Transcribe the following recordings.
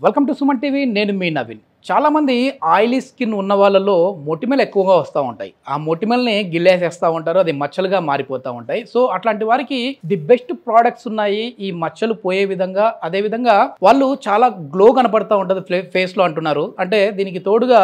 Welcome to Suman TV. నేను మీ నవీన్. చాలామంది oily skin ఉన్న వాళ్ళలో మొటిమలు ఎక్కువగా వస్తూ ఉంటాయి. ఆ మొటిమల్ని గిల్లేసేస్తూ ఉంటారు, అది మచ్చలుగా మారిపోతూ ఉంటాయి. సో అట్లాంటి వారికి ది బెస్ట్ ప్రోడక్ట్స్ ఉన్నాయి ఈ మచ్చలు పోయే విధంగా. అదేవిధంగా వాళ్ళు చాలా గ్లో కనపడుతూ ఉంటుంది ఫేస్లో అంటున్నారు. అంటే దీనికి తోడుగా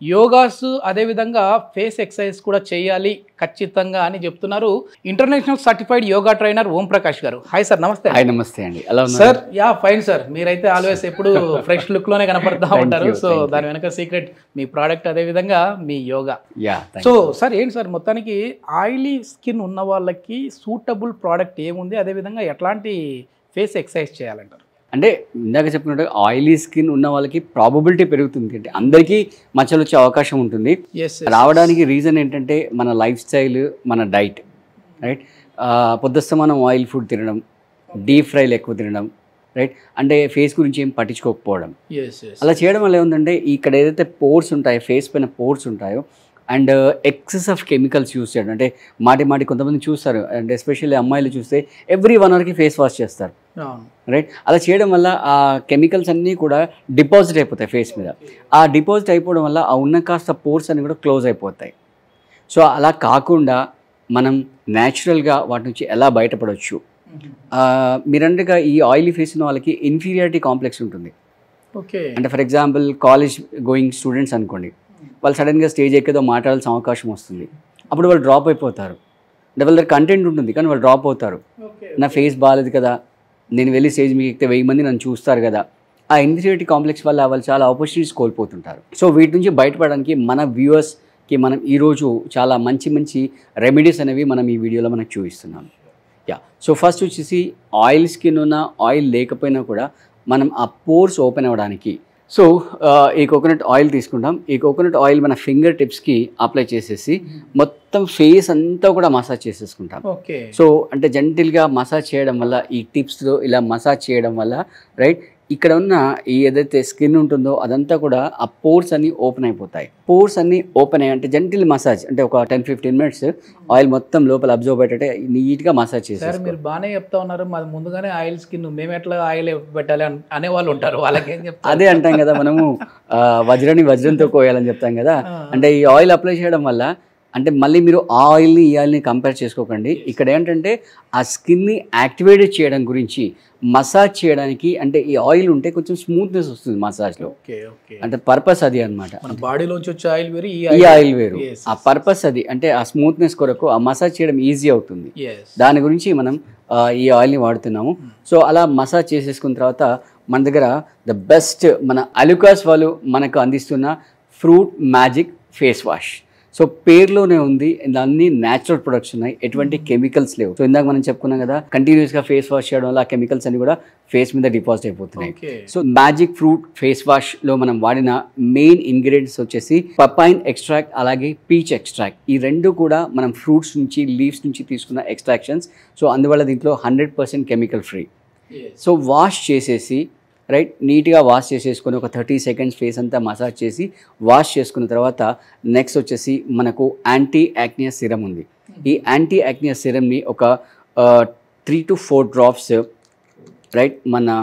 యోగాస్ అదేవిధంగా ఫేస్ ఎక్సర్సైజ్ కూడా చేయాలి ఖచ్చితంగా అని చెప్తున్నారు international certified yoga trainer Om Prakash గారు. Hi sir. నమస్తే. హాయ్, నమస్తే అండి. ఎలా ఉన్నారు సార్? Yeah fine sir. మీరైతే ఆల్వేస్ ఎప్పుడు ఫ్రెష్ లుక్ లోనే కనపడతా ఉంటారు. సో దాని వెనక సీక్రెట్ మీ ప్రోడక్ట్ అదేవిధంగా మీ యోగా. సో సార్ ఏంటి సార్, మొత్తానికి ఆయిలీ స్కిన్ ఉన్న వాళ్ళకి సూటబుల్ ప్రోడక్ట్ ఏముంది, అదేవిధంగా ఎట్లాంటి ఫేస్ ఎక్సర్సైజ్ చేయాలంటారు? అంటే ఇందాక చెప్పినట్టు ఆయిలీ స్కిన్ ఉన్న వాళ్ళకి ప్రాబబిలిటీ పెరుగుతుంది, అంటే అందరికీ మచ్చలు వచ్చే అవకాశం ఉంటుంది. రావడానికి రీజన్ ఏంటంటే మన లైఫ్ స్టైల్, మన డైట్. రైట్, పొద్దుస్త మనం ఆయిల్ ఫుడ్ తినడం, డీప్ ఫ్రైలు ఎక్కువ తినడం, రైట్, అంటే ఫేస్ గురించి ఏం పట్టించుకోకపోవడం. అలా చేయడం వల్ల ఏముందంటే ఇక్కడ ఏదైతే పోర్స్ ఉంటాయో, ఫేస్ పైన పోర్స్ ఉంటాయో, and excess of chemicals use చేయడం. అంటే మాటి కొంతమంది చూస్తారు, అండ్ ఎస్పెషల్లీ అమ్మాయిలు చూస్తే ఎవ్రీ 1 అవర్కి ఫేస్ వాష్ చేస్తారు. రైట్, అలా చేయడం వల్ల ఆ కెమికల్స్ అన్నీ కూడా డిపాజిట్ అయిపోతాయి ఫేస్ మీద. ఆ డిపాజిట్ అయిపోవడం వల్ల ఆ ఉన్న కాస్త పోర్స్ అన్నీ కూడా క్లోజ్ అయిపోతాయి. సో అలా కాకుండా మనం న్యాచురల్గా వాటి నుంచి ఎలా బయటపడవచ్చు? మీరంటగా ఈ ఆయిలీ ఫేస్ ఉన్న వాళ్ళకి ఇన్ఫీరియారిటీ కాంప్లెక్స్ ఉంటుంది. అంటే for example college going students అనుకోండి, వాళ్ళు సడన్గా స్టేజ్ ఎక్కేదో మాట్లాడాల్సిన అవకాశం వస్తుంది. అప్పుడు వాళ్ళు డ్రాప్ అయిపోతారు. అంటే వాళ్ళ దగ్గర కంటెంట్ ఉంటుంది కానీ వాళ్ళు డ్రాప్ అవుతారు. నా ఫేస్ బాగాలేదు కదా, నేను వెళ్ళి స్టేజ్ మీకు ఎక్కితే 1000 మంది నన్ను చూస్తారు కదా. ఆ ఇన్ఫీరియారిటీ కాంప్లెక్స్ వల్ల వాళ్ళు చాలా ఆపర్చునిటీస్ కోల్పోతుంటారు. సో వీటి నుంచి బయటపడడానికి మన వ్యూవర్స్కి మనం ఈరోజు చాలా మంచి రెమెడీస్ అనేవి మనం ఈ వీడియోలో మనకు చూపిస్తున్నాం. సో ఫస్ట్ వచ్చేసి ఆయిల్ స్కిన్ ఉన్న, ఆయిల్ లేకపోయినా కూడా మనం ఆ పోర్స్ ఓపెన్ అవ్వడానికి సో ఈ కోకోనట్ ఆయిల్ తీసుకుంటాం. ఈ కోకోనట్ ఆయిల్ మన ఫింగర్ టిప్స్కి అప్లై చేసేసి మొత్తం ఫేస్ అంతా కూడా మసాజ్ చేసేసుకుంటాం. సో అంటే జెంటిల్గా మసాజ్ చేయడం వల్ల, ఈ టిప్స్లో ఇలా మసాజ్ చేయడం వల్ల, రైట్, ఇక్కడ ఉన్న ఈ ఏదైతే స్కిన్ ఉంటుందో అదంతా కూడా ఆ పోర్స్ అన్ని ఓపెన్ అయిపోతాయి. పోర్స్ అన్ని ఓపెన్ అయ్యి అంటే జెంటిల్ మసాజ్, అంటే ఒక 10-15 మినిట్స్ ఆయిల్ మొత్తం లోపల అబ్జర్వ్ అయ్యేటట్టే నీట్గా మసాజ్ చేస్తారు. మీరు బాగానే చెప్తా ఉన్నారు, మాది ముందుగానే ఆయిల్ స్కిన్, మేము ఎట్లా ఆయిల్ పెట్టాలి అనే వాళ్ళు ఉంటారు, వాళ్ళకి ఏం చెప్తారు? అదే అంటాం కదా మనము, వజ్రాన్ని వజ్రంతో కోయాలని చెప్తాం కదా. అంటే ఈ ఆయిల్ అప్లై చేయడం వల్ల, అంటే మళ్ళీ మీరు ఆ ఆయిల్ని ఈ ఆయిల్ని కంపేర్ చేసుకోకండి. ఇక్కడ ఏంటంటే ఆ స్కిన్ని యాక్టివేట్ చేయడం గురించి, మసాజ్ చేయడానికి, అంటే ఈ ఆయిల్ ఉంటే కొంచెం స్మూత్నెస్ వస్తుంది మసాజ్లో. అంటే పర్పస్ అది అనమాట. బాడీలోంచి వచ్చే ఆయిల్ వేరు, ఈ ఆయిల్ వేరు. ఆ పర్పస్ అది, అంటే ఆ స్మూత్నెస్ కొరకు ఆ మసాజ్ చేయడం ఈజీ అవుతుంది. దాని గురించి మనం ఈ ఆయిల్ని వాడుతున్నాము. సో అలా మసాజ్ చేసేసుకున్న తర్వాత మన దగ్గర ద బెస్ట్ మన అలుకాస్ వాళ్ళు మనకు అందిస్తున్న fruit magic face wash. So పేరులోనే ఉంది, అన్ని న్యాచురల్ ప్రొడక్ట్స్ ఉన్నాయి, ఎటువంటి కెమికల్స్ లేవు. సో ఇందాక మనం చెప్పుకున్నాం కదా, కంటిన్యూస్గా ఫేస్ వాష్ చేయడం వల్ల ఆ కెమికల్స్ అన్ని కూడా ఫేస్ మీద డిపాజిట్ అయిపోతున్నాయి. సో మ్యాజిక్ ఫ్రూట్ ఫేస్ వాష్లో మనం వాడిన మెయిన్ ఇంగ్రీడియంట్స్ వచ్చేసి పపైన్ ఎక్స్ట్రాక్ట్, అలాగే పీచ్ ఎక్స్ట్రాక్ట్. ఈ రెండు కూడా మనం ఫ్రూట్స్ నుంచి, లీవ్స్ నుంచి తీసుకున్న ఎక్స్ట్రాక్షన్స్. సో అందువల్ల దీంట్లో 100% కెమికల్ ఫ్రీ. సో వాష్ చేసేసి, రైట్, నీట్గా వాష్ చేసేసుకొని ఒక 30 సెకండ్స్ ఫేస్ అంతా మసాజ్ చేసి వాష్ చేసుకున్న తర్వాత నెక్స్ట్ వచ్చేసి మనకు యాంటీ యాక్నియస్ సిరమ్ ఉంది. ఈ యాంటీ యాక్నియస్ సిరమ్ని ఒక 3 to 4 డ్రాప్స్ రైట్ మన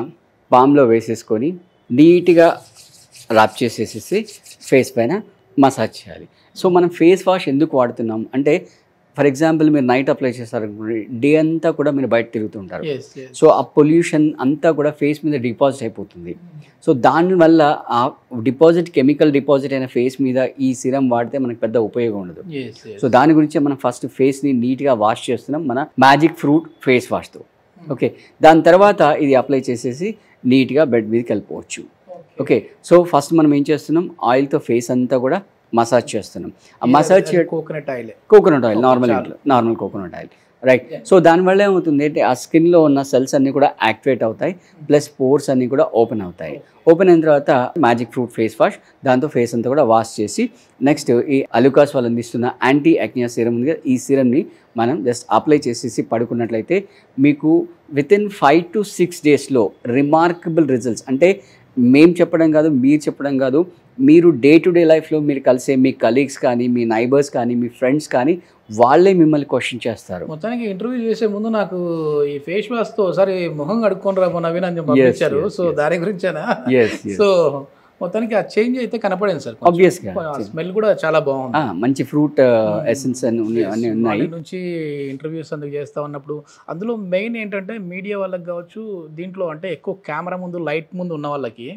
పామ్లో వేసేసుకొని నీట్గా రాప్ చేసేసేసి ఫేస్ పైన మసాజ్ చేయాలి. సో మనం ఫేస్ వాష్ ఎందుకు వాడుతున్నాం అంటే, ఫర్ ఎగ్జాంపుల్ మీరు నైట్ అప్లై చేస్తారు, డే అంతా కూడా మీరు బయట తిరుగుతుంటారు. సో ఆ పొల్యూషన్ అంతా కూడా ఫేస్ మీద డిపాజిట్ అయిపోతుంది. సో దానివల్ల ఆ కెమికల్ డిపాజిట్ అయిన ఫేస్ మీద ఈ సిరం వాడితే మనకు పెద్ద ఉపయోగం ఉండదు. సో దాని గురించి మనం ఫస్ట్ ఫేస్ని నీట్గా వాష్ చేస్తున్నాం మన మ్యాజిక్ ఫ్రూట్ ఫేస్ వాష్తో. ఓకే, దాని తర్వాత ఇది అప్లై చేసేసి నీట్గా బెడ్ మీదకి వెళ్ళిపోవచ్చు. ఓకే, సో ఫస్ట్ మనం ఏం చేస్తున్నాం, ఆయిల్తో ఫేస్ అంతా కూడా మసాజ్ చేస్తున్నాం. ఆ massage coconut oil, normal coconut oil, right. So దానివల్ల ఏమవుతుంది అంటే ఆ స్కిన్లో ఉన్న సెల్స్ అన్నీ కూడా యాక్టివేట్ అవుతాయి, ప్లస్ పోర్స్ అన్నీ కూడా ఓపెన్ అవుతాయి. ఓపెన్ అయిన తర్వాత మ్యాజిక్ ఫ్రూట్ ఫేస్ వాష్, దాంతో ఫేస్ అంతా కూడా వాష్ చేసి నెక్స్ట్ ఈ అలుకాస్ వాళ్ళు అందిస్తున్న యాంటీ యాక్నియస్ సిరం ఉంది కదా, ఈ సిరంని మనం జస్ట్ అప్లై చేసేసి పడుకున్నట్లయితే మీకు వితిన్ 5 to 6 డేస్లో రిమార్కబుల్ రిజల్ట్స్, అంటే మేము చెప్పడం కాదు, మీరు చెప్పడం కాదు, మీరు డే టు డే లైఫ్లో మీరు కలిసే మీ కలీగ్స్ కానీ మీ నైబర్స్ కానీ మీ ఫ్రెండ్స్ కానీ వాళ్ళే మిమ్మల్ని క్వశ్చన్ చేస్తారు. మొత్తానికి ఇంటర్వ్యూ చేసే ముందు నాకు ఈ ఫేస్ వాష్ తో ఒకసారి మొహం కడుక్కొని రా నవీన్ అని పంపించారు. సో దాని గురించేనా? సో మొత్తానికి ఆ చేంజ్ అయితే కనపడింది సార్. ఆబ్వియస్గా స్మెల్ కూడా చాలా బాగుంది, మంచి ఫ్రూట్ ఎసెన్స్ అన్ని ఉన్నాయి. నుంచి ఇంటర్వ్యూస్ అందుకు చేస్తా ఉన్నప్పుడు అందులో మెయిన్ ఏంటంటే మీడియా వాళ్ళకి కావచ్చు, దీంట్లో అంటే ఎక్కువ కెమెరా ముందు లైట్ ముందు ఉన్న వాళ్ళకి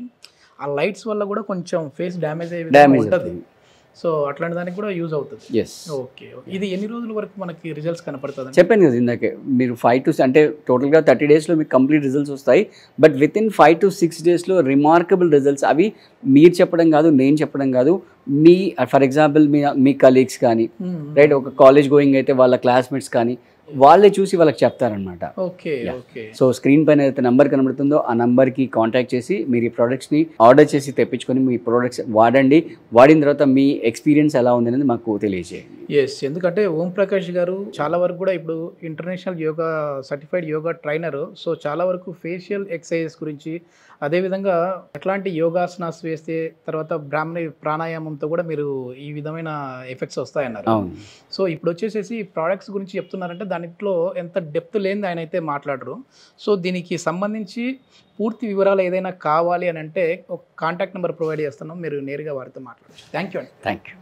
ఆ లైట్స్ వల్ల కూడా కొంచెం ఫేస్ డ్యామేజ్ అయ్యే విధంగా ఉంటుంది. సో అట్లాంటి దానికి కూడా యూజ్ అవుతుంది. ఓకే, ఇది ఎన్ని రోజుల వరకు మనకి రిజల్ట్స్ కనపడుతుంది? చెప్పాను కదా ఇందాకే, మీరు 5 to అంటే టోటల్గా 30 daysలో మీకు కంప్లీట్ రిజల్ట్స్ వస్తాయి. బట్ విత్ ఇన్ 5 to 6 daysలో రిమార్కబుల్ రిజల్ట్స్. అవి మీరు చెప్పడం కాదు, నేను చెప్పడం కాదు, మీ ఫర్ ఎగ్జాంపుల్ మీ కలీగ్స్ కానీ, రైట్, ఒక కాలేజ్ గోయింగ్ అయితే వాళ్ళ క్లాస్మేట్స్ కానీ వాళ్ళే చూసి వాళ్ళకి చెప్తారనమాట. సో స్క్రీన్ పైన ఏదైతే నెంబర్ కనబడుతుందో ఆ నెంబర్కి కాంటాక్ట్ చేసి మీరు ఈ ప్రోడక్ట్స్ని ఆర్డర్ చేసి తెప్పించుకొని మీ ప్రోడక్ట్స్ వాడండి. వాడిన తర్వాత మీ ఎక్స్పీరియన్స్ ఎలా ఉంది అనేది మాకు తెలియజేయండి. ఎందుకంటే ఓం ప్రకాష్ గారు చాలా వరకు కూడా ఇప్పుడు international yoga certified yoga trainer. So చాలా వరకు ఫేషియల్ ఎక్సర్సైజెస్ గురించి, అదేవిధంగా ఎట్లాంటి యోగాసనాస్ వేస్తే తర్వాత బ్రాహ్మణి ప్రాణాయామంతో కూడా మీరు ఈ విధమైన ఎఫెక్ట్స్ వస్తాయన్నారు. సో ఇప్పుడు వచ్చేసేసి ప్రోడక్ట్స్ గురించి చెప్తున్నారంటే దాంట్లో ఎంత డెప్త్ లేనిది ఆయన అయితే మాట్లాడరు. సో దీనికి సంబంధించి పూర్తి వివరాలు ఏదైనా కావాలి అని అంటే ఒక కాంటాక్ట్ నెంబర్ ప్రొవైడ్ చేస్తున్నాం, మీరు నేరుగా వారితో మాట్లాడచ్చు. థ్యాంక్ యూ అండి. Thank you.